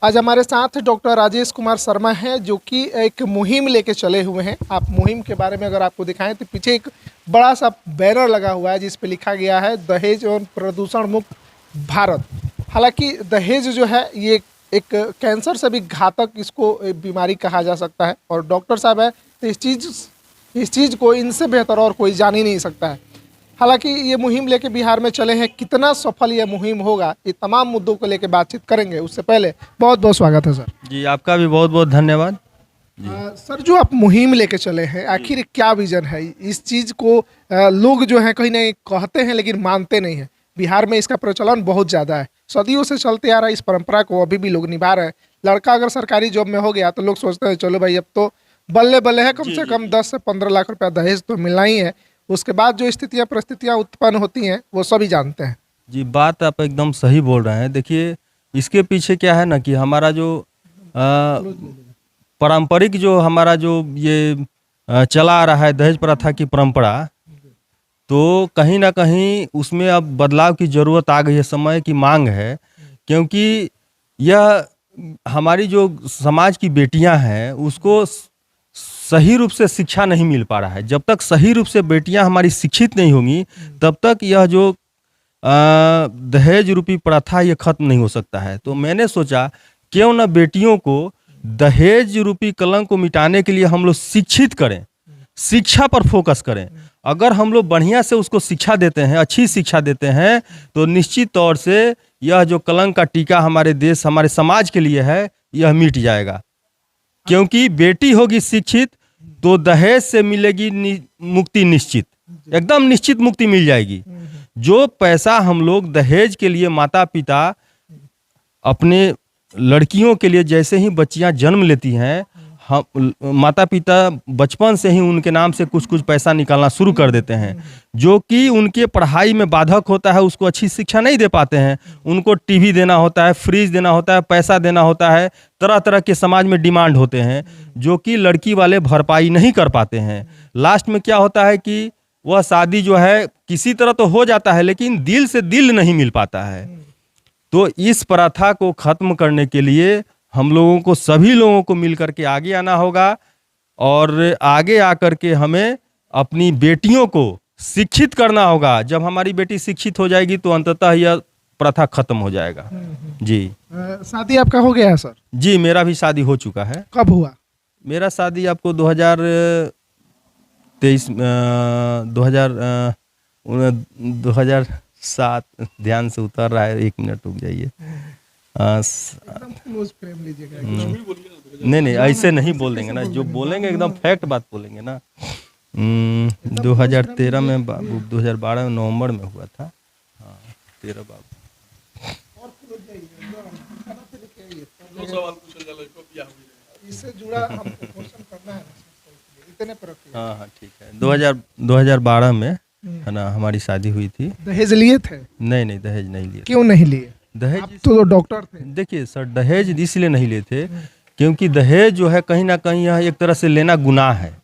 आज हमारे साथ डॉक्टर राजेश कुमार शर्मा हैं जो कि एक मुहिम लेके चले हुए हैं। आप मुहिम के बारे में अगर आपको दिखाएं तो पीछे एक बड़ा सा बैनर लगा हुआ है जिस पे लिखा गया है दहेज और प्रदूषण मुक्त भारत। हालांकि दहेज जो है ये एक कैंसर से भी घातक इसको बीमारी कहा जा सकता है और डॉक्टर साहब है तो इस चीज़ को इनसे बेहतर और कोई जान ही नहीं सकता है। हालांकि ये मुहिम लेके बिहार में चले हैं, कितना सफल ये मुहिम होगा ये तमाम मुद्दों को लेके बातचीत करेंगे। उससे पहले बहुत बहुत स्वागत है सर। जी आपका भी बहुत बहुत धन्यवाद। सर जो आप मुहिम लेके चले हैं आखिर क्या विजन है इस चीज़ को? लोग जो हैं कहीं ना कहीं कहते हैं लेकिन मानते नहीं हैं। बिहार में इसका प्रचलन बहुत ज़्यादा है, सदियों से चलते आ रहा है, इस परंपरा को अभी भी लोग निभा रहे हैं। लड़का अगर सरकारी जॉब में हो गया तो लोग सोचते हैं चलो भाई अब तो बल्ले बल्ले है, कम से कम 10 से 15 लाख रुपया दहेज तो मिलना ही है। उसके बाद जो स्थितियाँ परिस्थितियाँ उत्पन्न होती हैं वो सभी जानते हैं। जी बात आप एकदम सही बोल रहे हैं। देखिए इसके पीछे क्या है ना कि हमारा जो पारंपरिक जो हमारा जो ये चला आ रहा है दहेज प्रथा की परंपरा, तो कहीं ना कहीं उसमें अब बदलाव की ज़रूरत आ गई है, समय की मांग है। क्योंकि यह हमारी जो समाज की बेटियां हैं उसको सही रूप से शिक्षा नहीं मिल पा रहा है। जब तक सही रूप से बेटियां हमारी शिक्षित नहीं होंगी तब तक यह जो दहेज रूपी प्रथा ये खत्म नहीं हो सकता है। तो मैंने सोचा क्यों ना बेटियों को दहेज रूपी कलंक को मिटाने के लिए हम लोग शिक्षित करें, शिक्षा पर फोकस करें। अगर हम लोग बढ़िया से उसको शिक्षा देते हैं, अच्छी शिक्षा देते हैं, तो निश्चित तौर से यह जो कलंक का टीका हमारे देश हमारे समाज के लिए है यह मिट जाएगा। क्योंकि बेटी होगी शिक्षित तो दहेज से मिलेगी मुक्ति, निश्चित, एकदम निश्चित मुक्ति मिल जाएगी। जो पैसा हम लोग दहेज के लिए माता पिता अपने लड़कियों के लिए, जैसे ही बच्चियां जन्म लेती हैं हम माता पिता बचपन से ही उनके नाम से कुछ कुछ पैसा निकालना शुरू कर देते हैं, जो कि उनके पढ़ाई में बाधक होता है। उसको अच्छी शिक्षा नहीं दे पाते हैं। उनको टीवी देना होता है, फ्रिज देना होता है, पैसा देना होता है, तरह तरह के समाज में डिमांड होते हैं जो कि लड़की वाले भरपाई नहीं कर पाते हैं। लास्ट में क्या होता है कि वह शादी जो है किसी तरह तो हो जाता है लेकिन दिल से दिल नहीं मिल पाता है। तो इस प्रथा को खत्म करने के लिए हम लोगों को, सभी लोगों को मिलकर के आगे आना होगा और आगे आकर के हमें अपनी बेटियों को शिक्षित करना होगा। जब हमारी बेटी शिक्षित हो जाएगी तो अंततः यह प्रथा खत्म हो जाएगा। जी शादी आपका हो गया है सर? जी मेरा भी शादी हो चुका है। कब हुआ? मेरा शादी आपको 2023 2007, ध्यान से उतर रहा है, 1 मिनट रुक जाइए। नहीं ऐसे नहीं बोल देंगे ना, जो बोलेंगे एकदम फैक्ट बात बोलेंगे ना। 2013 में बाबू, 2012 में नवंबर में हुआ था। हाँ 13 बाबू। इससे जुड़ा हमको क्वेश्चन करना है इतने हाँ ठीक है। 2012 में है ना हमारी शादी हुई थी। दहेज लिए थे? नहीं दहेज नहीं लिए। क्यों नहीं लिए? दहेज आप तो डॉक्टर थे। देखिए सर, दहेज इसलिए नहीं लिए थे क्योंकि दहेज जो है कहीं ना कहीं यह एक तरह से लेना गुनाह है।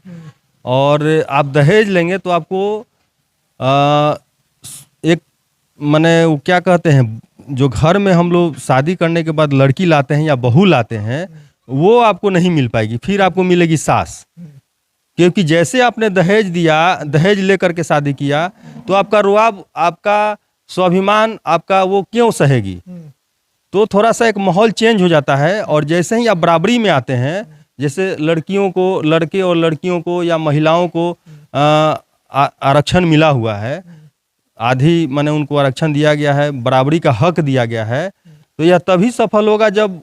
और आप दहेज लेंगे तो आपको एक माने वो क्या कहते हैं, जो घर में हम लोग शादी करने के बाद लड़की लाते हैं या बहू लाते हैं वो आपको नहीं मिल पाएगी, फिर आपको मिलेगी सास। क्योंकि जैसे आपने दहेज दिया, दहेज लेकर के शादी किया तो आपका रुआब, आपका स्वाभिमान, आपका वो क्यों सहेगी? तो थोड़ा सा एक माहौल चेंज हो जाता है। और जैसे ही आप बराबरी में आते हैं, जैसे लड़कियों को, लड़के और लड़कियों को या महिलाओं को आरक्षण मिला हुआ है, आधी माने उनको आरक्षण दिया गया है, बराबरी का हक दिया गया है, तो यह तभी सफल होगा जब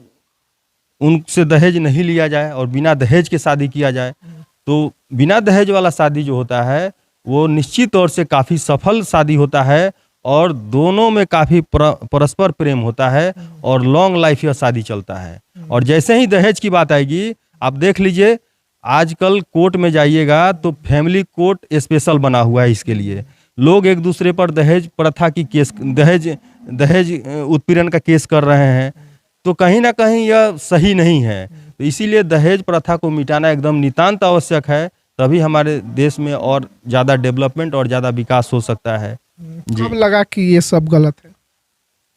उनसे दहेज नहीं लिया जाए और बिना दहेज के शादी किया जाए। तो बिना दहेज वाला शादी जो होता है वो निश्चित तौर से काफ़ी सफल शादी होता है और दोनों में काफ़ी परस्पर प्रेम होता है और लॉन्ग लाइफ यह शादी चलता है। और जैसे ही दहेज की बात आएगी, आप देख लीजिए आजकल कोर्ट में जाइएगा तो फैमिली कोर्ट स्पेशल बना हुआ है इसके लिए। लोग एक दूसरे पर दहेज प्रथा की केस, दहेज उत्पीड़न का केस कर रहे हैं। तो कहीं ना कहीं यह सही नहीं है। तो इसीलिए दहेज प्रथा को मिटाना एकदम नितांत आवश्यक है, तभी हमारे देश में और ज़्यादा डेवलपमेंट और ज़्यादा विकास हो सकता है। कब लगा कि ये सब गलत है?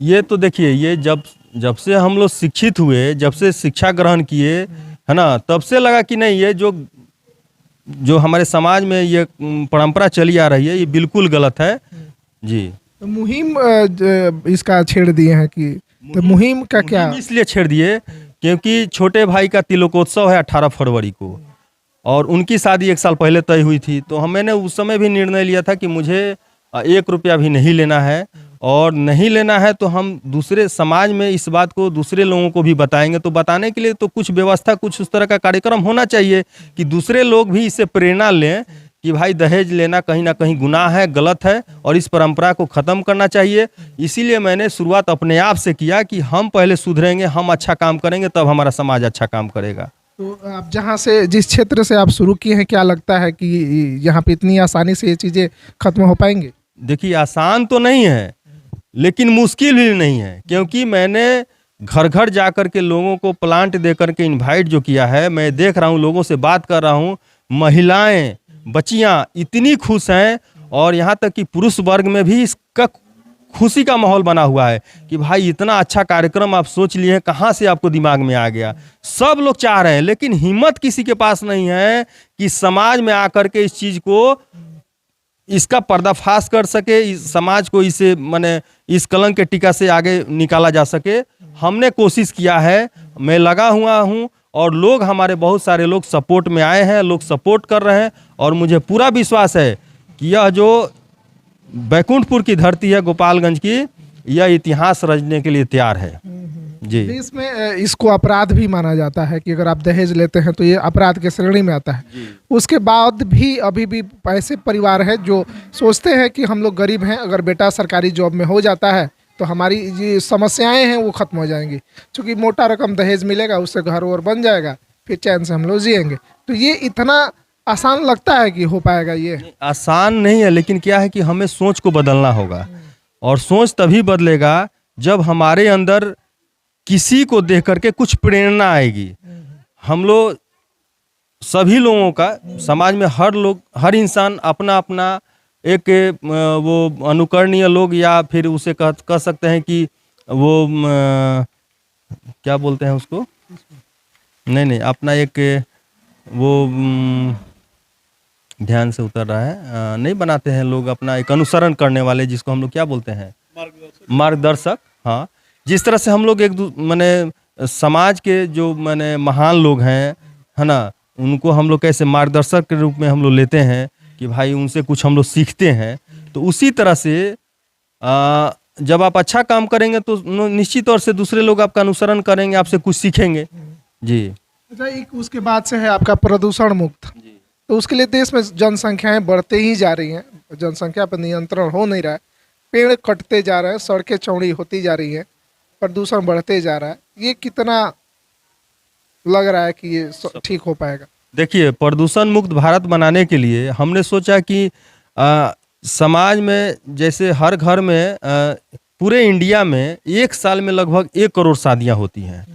ये तो देखिए, ये जब जब से हम लोग शिक्षित हुए, जब से शिक्षा ग्रहण किए, है ना, तब से लगा कि नहीं, ये जो जो हमारे समाज में ये परंपरा चली आ रही है, ये बिल्कुल गलत है। जी। तो मुहिम इसका छेड़ दिए हैं कि, तो मुहिम का क्या? मुहिम इसलिए छेड़ दिए क्योंकि छोटे भाई का तिलकोत्सव है 18 फरवरी को, और उनकी शादी 1 साल पहले तय हुई थी। तो मैंने उस समय भी निर्णय लिया था कि मुझे 1 रुपया भी नहीं लेना है, और नहीं लेना है तो हम दूसरे समाज में इस बात को दूसरे लोगों को भी बताएंगे। तो बताने के लिए तो कुछ व्यवस्था, कुछ उस तरह का कार्यक्रम होना चाहिए कि दूसरे लोग भी इससे प्रेरणा लें कि भाई दहेज लेना कहीं ना कहीं गुनाह है, गलत है, और इस परंपरा को ख़त्म करना चाहिए। इसीलिए मैंने शुरुआत अपने आप से किया कि हम पहले सुधरेंगे, हम अच्छा काम करेंगे, तब हमारा समाज अच्छा काम करेगा। तो आप जहाँ से, जिस क्षेत्र से आप शुरू किए हैं, क्या लगता है कि यहाँ पे इतनी आसानी से ये चीज़ें खत्म हो पाएंगी? देखिए, आसान तो नहीं है, लेकिन मुश्किल भी नहीं है, क्योंकि मैंने घर घर जा कर के लोगों को प्लांट दे करके इनवाइट जो किया है, मैं देख रहा हूँ, लोगों से बात कर रहा हूँ, महिलाएं, बच्चियाँ इतनी खुश हैं, और यहाँ तक कि पुरुष वर्ग में भी इसका खुशी का माहौल बना हुआ है कि भाई इतना अच्छा कार्यक्रम आप सोच लिए हैं, कहाँ से आपको दिमाग में आ गया। सब लोग चाह रहे हैं, लेकिन हिम्मत किसी के पास नहीं है कि समाज में आकर के इस चीज़ को, इसका पर्दाफाश कर सके, इस समाज को इसे माने इस कलंक के टीका से आगे निकाला जा सके। हमने कोशिश किया है, मैं लगा हुआ हूँ, और लोग, हमारे बहुत सारे लोग सपोर्ट में आए हैं, लोग सपोर्ट कर रहे हैं, और मुझे पूरा विश्वास है कि यह जो बैकुंठपुर की धरती है, गोपालगंज की, यह इतिहास रचने के लिए तैयार है। जी। देश में इसको अपराध भी माना जाता है कि अगर आप दहेज लेते हैं तो ये अपराध के श्रेणी में आता है। उसके बाद भी अभी भी ऐसे परिवार हैं जो सोचते हैं कि हम लोग गरीब हैं, अगर बेटा सरकारी जॉब में हो जाता है तो हमारी ये समस्याएं हैं वो खत्म हो जाएंगी, क्योंकि मोटा रकम दहेज मिलेगा, उससे घर और बन जाएगा, फिर चैन से हम लोग जिएंगे। तो ये इतना आसान लगता है कि हो पाएगा? ये आसान नहीं है, लेकिन क्या है कि हमें सोच को बदलना होगा, और सोच तभी बदलेगा जब हमारे अंदर किसी को देख करके कुछ प्रेरणा आएगी। हम लोग सभी लोगों का, समाज में हर इंसान अपना अपना एक वो अनुकरणीय लोग, या फिर उसे कह सकते हैं कि वो क्या बोलते हैं उसको, नहीं, अपना एक वो ध्यान से उतर रहा है, नहीं बनाते हैं लोग अपना एक अनुसरण करने वाले, जिसको हम लोग क्या बोलते हैं, मार्गदर्शक। हाँ, जिस तरह से हम लोग माने समाज के जो माने महान लोग हैं, है ना, उनको हम लोग कैसे मार्गदर्शक के रूप में हम लोग लेते हैं कि भाई उनसे कुछ हम लोग सीखते हैं। तो उसी तरह से जब आप अच्छा काम करेंगे तो निश्चित तौर से दूसरे लोग आपका अनुसरण करेंगे, आपसे कुछ सीखेंगे। जी। अच्छा, एक उसके बाद से है आपका प्रदूषण मुक्त। तो उसके लिए देश में जनसंख्याएं बढ़ते ही जा रही हैं, जनसंख्या पर नियंत्रण हो नहीं रहा है, पेड़ कटते जा रहे हैं, सड़कें चौड़ी होती जा रही हैं, प्रदूषण बढ़ते जा रहा है। ये कितना लग रहा है कि ये ठीक हो पाएगा? देखिए, प्रदूषण मुक्त भारत बनाने के लिए हमने सोचा कि समाज में जैसे हर घर में पूरे इंडिया में 1 साल में लगभग 1 करोड़ शादियां होती हैं।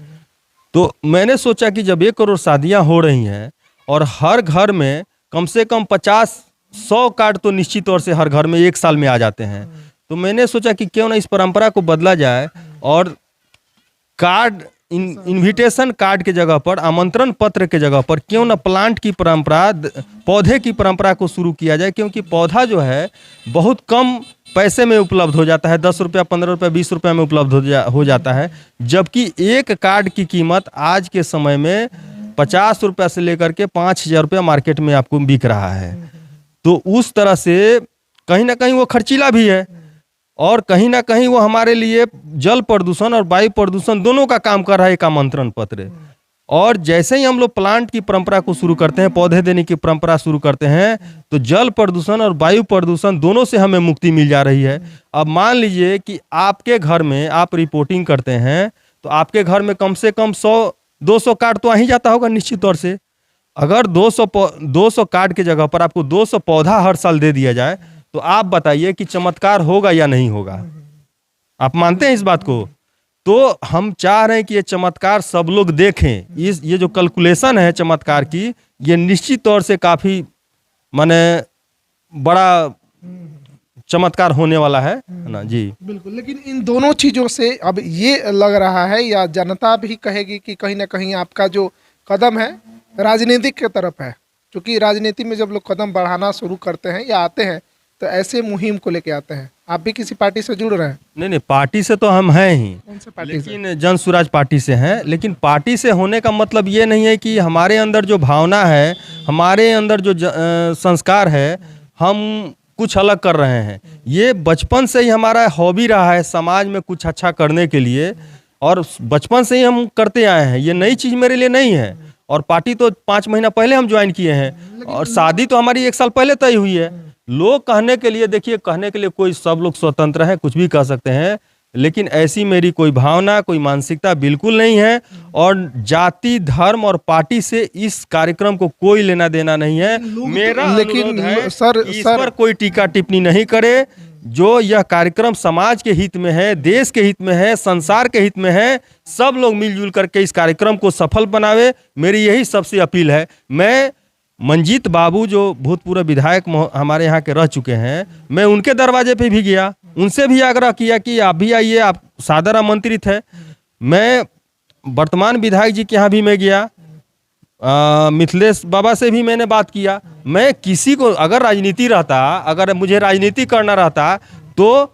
तो मैंने सोचा कि जब 1 करोड़ शादियां हो रही हैं और हर घर में कम से कम 50-100 कार्ड तो निश्चित तौर से हर घर में 1 साल में आ जाते हैं, तो मैंने सोचा कि क्यों ना इस परंपरा को बदला जाए और कार्ड, इनविटेशन कार्ड के जगह पर, आमंत्रण पत्र के जगह पर क्यों ना प्लांट की परंपरा, पौधे की परंपरा को शुरू किया जाए। क्योंकि पौधा जो है बहुत कम पैसे में उपलब्ध हो जाता है, 10 रुपया, 15 रुपया, 20 रुपया में उपलब्ध हो जाता है, जबकि एक कार्ड की कीमत आज के समय में 50 रुपया से लेकर के 5,000 रुपया मार्केट में आपको बिक रहा है। तो उस तरह से कहीं ना कहीं वो खर्चीला भी है, और कहीं ना कहीं वो हमारे लिए जल प्रदूषण और वायु प्रदूषण दोनों का काम कर रहा है एक आमंत्रण पत्र। और जैसे ही हम लोग प्लांट की परंपरा को शुरू करते हैं, पौधे देने की परंपरा शुरू करते हैं, तो जल प्रदूषण और वायु प्रदूषण दोनों से हमें मुक्ति मिल जा रही है। अब मान लीजिए कि आपके घर में आप रिपोर्टिंग करते हैं, तो आपके घर में कम से कम 100-200 कार्ड तो आ ही जाता होगा निश्चित तौर से। अगर 200 कार्ड के जगह पर आपको 200 पौधा हर साल दे दिया जाए, तो आप बताइए कि चमत्कार होगा या नहीं होगा? आप मानते हैं इस बात को? तो हम चाह रहे हैं कि ये चमत्कार सब लोग देखें। ये जो कैलकुलेशन है चमत्कार की, ये निश्चित तौर से काफी माने बड़ा चमत्कार होने वाला है ना जी। बिल्कुल, लेकिन इन दोनों चीज़ों से अब ये लग रहा है या जनता भी कहेगी कि कहीं ना कहीं आपका जो कदम है राजनीतिक की तरफ है, क्योंकि राजनीति में जब लोग कदम बढ़ाना शुरू करते हैं या आते हैं तो ऐसे मुहिम को लेके आते हैं। आप भी किसी पार्टी से जुड़ रहे हैं? नहीं, पार्टी से तो हम हैं ही, कौन से पार्टी से? लेकिन जन स्वराज पार्टी से हैं। लेकिन पार्टी से होने का मतलब ये नहीं है कि हमारे अंदर जो भावना है, हमारे अंदर जो संस्कार है, हम कुछ अलग कर रहे हैं। ये बचपन से ही हमारा हॉबी रहा है समाज में कुछ अच्छा करने के लिए, और बचपन से ही हम करते आए हैं। ये नई चीज़ मेरे लिए नहीं है। और पार्टी तो 5 महीना पहले हम ज्वाइन किए हैं, और शादी तो हमारी 1 साल पहले तय हुई है। लोग कहने के लिए, देखिए, कहने के लिए कोई, सब लोग स्वतंत्र हैं, कुछ भी कह सकते हैं, लेकिन ऐसी मेरी कोई भावना, कोई मानसिकता बिल्कुल नहीं है। और जाति, धर्म और पार्टी से इस कार्यक्रम को कोई लेना देना नहीं है। मेरा अनुरोध है कि इस पर कोई टीका टिप्पणी नहीं करे। जो यह कार्यक्रम समाज के हित में है, देश के हित में है, संसार के हित में है, सब लोग मिलजुल करके इस कार्यक्रम को सफल बनावे, मेरी यही सबसे अपील है। मैं मंजीत बाबू जो भूतपूर्व विधायक हमारे यहाँ के रह चुके हैं, मैं उनके दरवाजे पे भी गया, उनसे भी आग्रह किया कि आप भी आइए, आप सादर आमंत्रित है। मैं वर्तमान विधायक जी के यहाँ भी मैं गया, मिथिलेश बाबा से भी मैंने बात किया। मैं किसी को, अगर राजनीति रहता, अगर मुझे राजनीति करना रहता, तो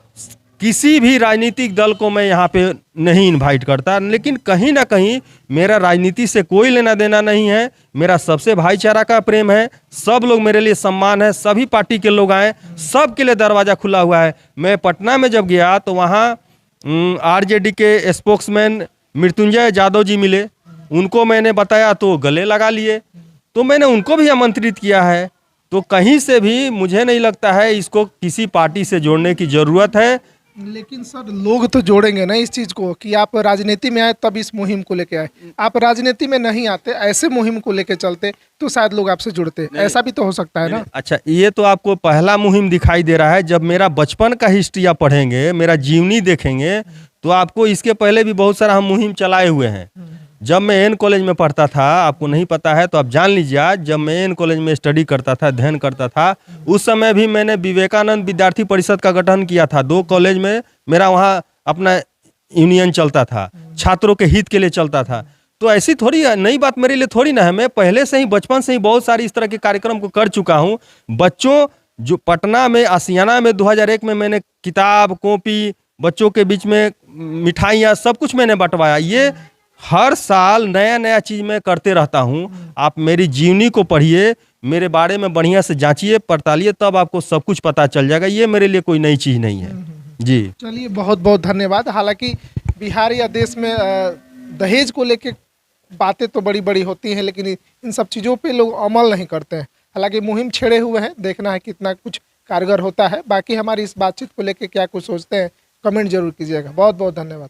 किसी भी राजनीतिक दल को मैं यहाँ पे नहीं इनवाइट करता। लेकिन कहीं ना कहीं मेरा राजनीति से कोई लेना देना नहीं है। मेरा सबसे भाईचारा का प्रेम है, सब लोग मेरे लिए सम्मान है, सभी पार्टी के लोग आए, सब के लिए दरवाज़ा खुला हुआ है। मैं पटना में जब गया तो वहाँ आरजेडी के स्पोक्समैन मृत्युंजय यादव जी मिले, उनको मैंने बताया तो गले लगा लिए, तो मैंने उनको भी आमंत्रित किया है। तो कहीं से भी मुझे नहीं लगता है इसको किसी पार्टी से जोड़ने की ज़रूरत है। लेकिन सर, लोग तो जोड़ेंगे ना इस चीज़ को कि आप राजनीति में आए तब इस मुहिम को लेके आए। आप राजनीति में नहीं आते, ऐसे मुहिम को लेके चलते तो शायद लोग आपसे जुड़ते। ऐसा भी तो हो सकता है ना। अच्छा, ये तो आपको पहला मुहिम दिखाई दे रहा है। जब मेरा बचपन का हिस्ट्री आप पढ़ेंगे, मेरा जीवनी देखेंगे, तो आपको इसके पहले भी बहुत सारा हम मुहिम चलाए हुए हैं। जब मैं एन कॉलेज में पढ़ता था, आपको नहीं पता है तो आप जान लीजिए, आज जब मैं एन कॉलेज में स्टडी करता था, अध्ययन करता था, उस समय भी मैंने विवेकानंद विद्यार्थी परिषद का गठन किया था। 2 कॉलेज में मेरा वहाँ अपना यूनियन चलता था, छात्रों के हित के लिए चलता था। तो ऐसी थोड़ी नई बात मेरे लिए थोड़ी ना है। मैं पहले से ही, बचपन से ही बहुत सारी इस तरह के कार्यक्रम को कर चुका हूँ। बच्चों, जो पटना में आसियाना में 2001 में मैंने किताब, कॉपी, बच्चों के बीच में मिठाइयाँ, सब कुछ मैंने बंटवाया। ये हर साल नया नया चीज़ मैं करते रहता हूँ। आप मेरी जीवनी को पढ़िए, मेरे बारे में बढ़िया से जांचिए, पड़तालिए, तब आपको सब कुछ पता चल जाएगा। ये मेरे लिए कोई नई चीज़ नहीं है जी। चलिए, बहुत बहुत धन्यवाद। हालांकि बिहार या देश में दहेज को लेके बातें तो बड़ी बड़ी होती हैं, लेकिन इन सब चीज़ों पे लोग अमल नहीं करते हैं। हालांकि मुहिम छेड़े हुए हैं, देखना है कितना कुछ कारगर होता है। बाकी हमारी इस बातचीत को लेके क्या कुछ सोचते हैं, कमेंट जरूर कीजिएगा। बहुत बहुत धन्यवाद।